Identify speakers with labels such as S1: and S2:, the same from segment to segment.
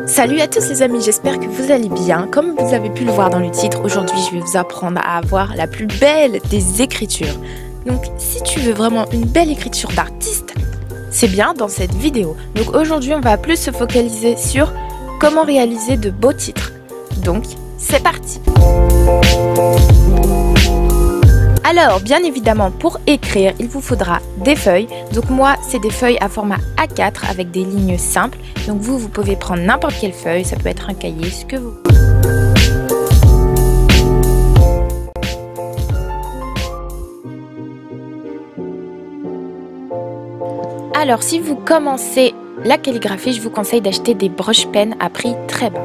S1: Salut à tous les amis, j'espère que vous allez bien. Comme vous avez pu le voir dans le titre, aujourd'hui je vais vous apprendre à avoir la plus belle des écritures. Donc si tu veux vraiment une belle écriture d'artiste, c'est bien dans cette vidéo. Donc aujourd'hui on va plus se focaliser sur comment réaliser de beaux titres. Donc c'est parti! Alors, bien évidemment, pour écrire, il vous faudra des feuilles. Donc moi, c'est des feuilles à format A4 avec des lignes simples. Donc vous pouvez prendre n'importe quelle feuille, ça peut être un cahier, ce que vous voulez. Alors, si vous commencez la calligraphie, je vous conseille d'acheter des broche-pennes à prix très bas.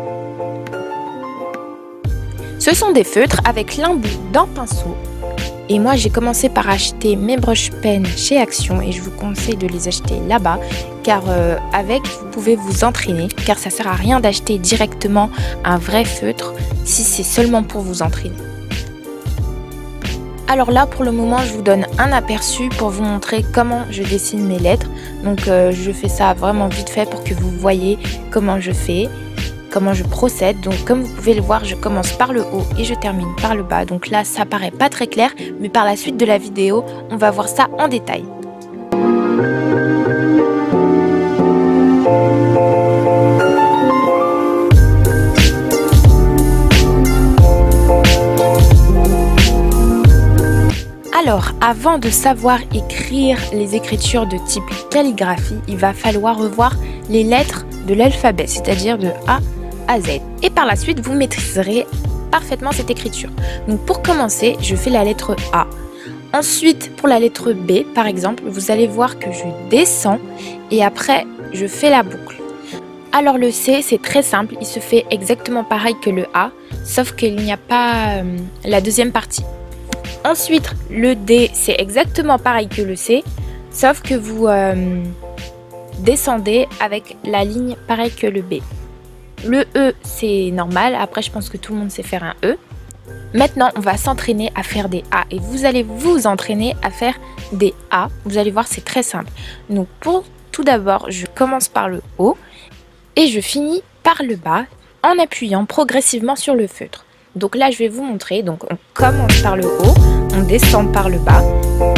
S1: Ce sont des feutres avec l'embout d'un pinceau. Et moi, j'ai commencé par acheter mes broche-pennes chez Action et je vous conseille de les acheter là-bas car avec, vous pouvez vous entraîner car ça sert à rien d'acheter directement un vrai feutre si c'est seulement pour vous entraîner. Alors là, pour le moment, je vous donne un aperçu pour vous montrer comment je dessine mes lettres. Donc, je fais ça vraiment vite fait pour que vous voyez comment je fais. Comment je procède. Donc comme vous pouvez le voir, je commence par le haut et je termine par le bas. Donc là ça paraît pas très clair, mais par la suite de la vidéo on va voir ça en détail. Alors, avant de savoir écrire les écritures de type calligraphie, il va falloir revoir les lettres de l'alphabet, c'est-à-dire de A à Z. Et par la suite, vous maîtriserez parfaitement cette écriture. Donc pour commencer, je fais la lettre A. Ensuite, pour la lettre B, par exemple, vous allez voir que je descends et après, je fais la boucle. Alors le C, c'est très simple, il se fait exactement pareil que le A, sauf qu'il n'y a pas la deuxième partie. Ensuite, le D, c'est exactement pareil que le C, sauf que vous descendez avec la ligne pareille que le B. Le E, c'est normal. Après, je pense que tout le monde sait faire un E. Maintenant, on va s'entraîner à faire des A. Et vous allez vous entraîner à faire des A. Vous allez voir, c'est très simple. Donc, pour tout d'abord, je commence par le haut. Et je finis par le bas en appuyant progressivement sur le feutre. Donc là, je vais vous montrer. Donc, on commence par le haut. On descend par le bas.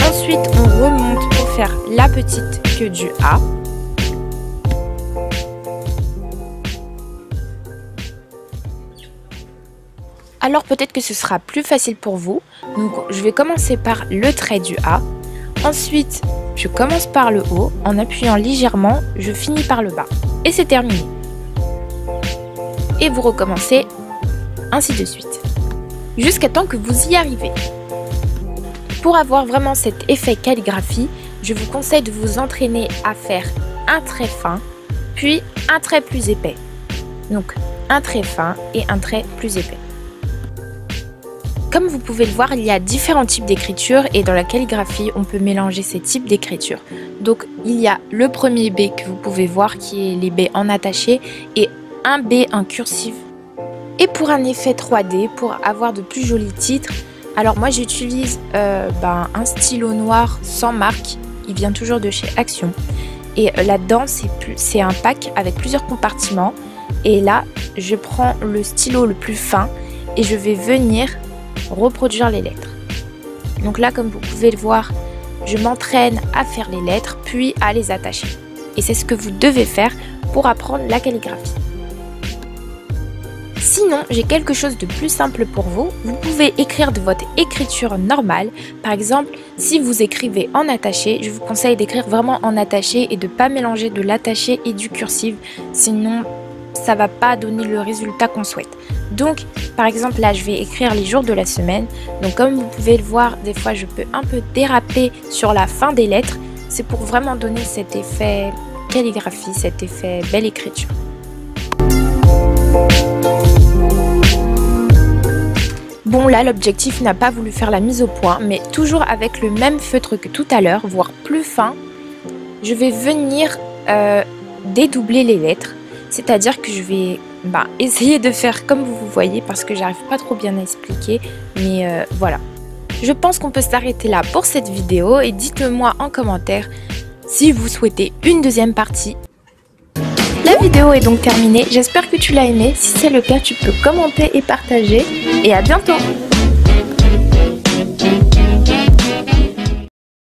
S1: Ensuite, on remonte pour faire la petite queue du A. Alors peut-être que ce sera plus facile pour vous. Donc je vais commencer par le trait du A. Ensuite, je commence par le haut. En appuyant légèrement, je finis par le bas. Et c'est terminé. Et vous recommencez ainsi de suite. Jusqu'à temps que vous y arrivez. Pour avoir vraiment cet effet calligraphie, je vous conseille de vous entraîner à faire un trait fin, puis un trait plus épais. Donc un trait fin et un trait plus épais. Comme vous pouvez le voir, il y a différents types d'écriture et dans la calligraphie, on peut mélanger ces types d'écriture. Donc, il y a le premier B que vous pouvez voir qui est les B en attaché et un B en cursive. Et pour un effet 3D, pour avoir de plus jolis titres, alors moi j'utilise un stylo noir sans marque, il vient toujours de chez Action. Et là-dedans, c'est un pack avec plusieurs compartiments. Et là, je prends le stylo le plus fin et je vais venir reproduire les lettres. Donc là, comme vous pouvez le voir, je m'entraîne à faire les lettres puis à les attacher. Et c'est ce que vous devez faire pour apprendre la calligraphie. Sinon, j'ai quelque chose de plus simple pour vous. Vous pouvez écrire de votre écriture normale. Par exemple, si vous écrivez en attaché, je vous conseille d'écrire vraiment en attaché et de ne pas mélanger de l'attaché et du cursif. Sinon, ça va pas donner le résultat qu'on souhaite. Donc, par exemple, là, je vais écrire les jours de la semaine. Donc, comme vous pouvez le voir, des fois, je peux un peu déraper sur la fin des lettres. C'est pour vraiment donner cet effet calligraphie, cet effet belle écriture. Bon, là, l'objectif n'a pas voulu faire la mise au point, mais toujours avec le même feutre que tout à l'heure, voire plus fin, je vais venir dédoubler les lettres. C'est-à-dire que je vais essayer de faire comme vous voyez parce que j'arrive pas trop bien à expliquer. Mais voilà. Je pense qu'on peut s'arrêter là pour cette vidéo et dites-le moi en commentaire si vous souhaitez une deuxième partie. La vidéo est donc terminée, j'espère que tu l'as aimée. Si c'est le cas, tu peux commenter et partager. Et à bientôt!